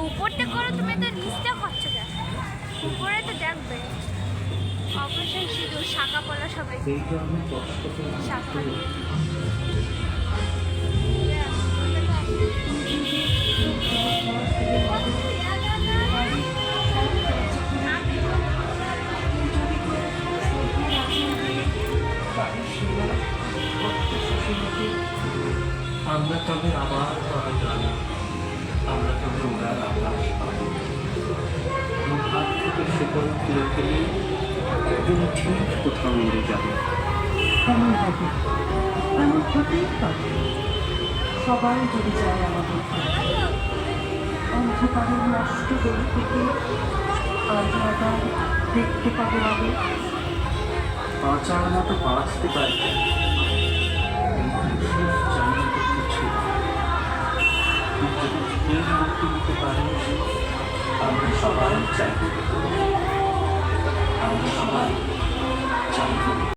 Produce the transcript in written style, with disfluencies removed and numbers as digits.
উপরটা করো, তুমি তো নিচটা করছো কেন? উপরে তো দেখবে অপারেশন সিঁদুর শাখা পলা সবাই শাখা আমরা তবে আবার তবে জানি, আমরা তবে ওড়ার আকাশ পাবো। হাত থেকে শেকড় তুলে ফেলে তুমি ঠিক কোথাও উড়ে যাবে। এমন হবে, এমন হতেই পারে। সবাই যদি যায় আমাদের অন্ধকারের নষ্ট গলি থেকে আজ আবার দেখতে পাবে আগে। বাঁচার মতো বাঁচতে পারবে, জানি তো কিছু। তুই যদি মুক্তি দিতে পারিস, আমরা সবাই চাইব।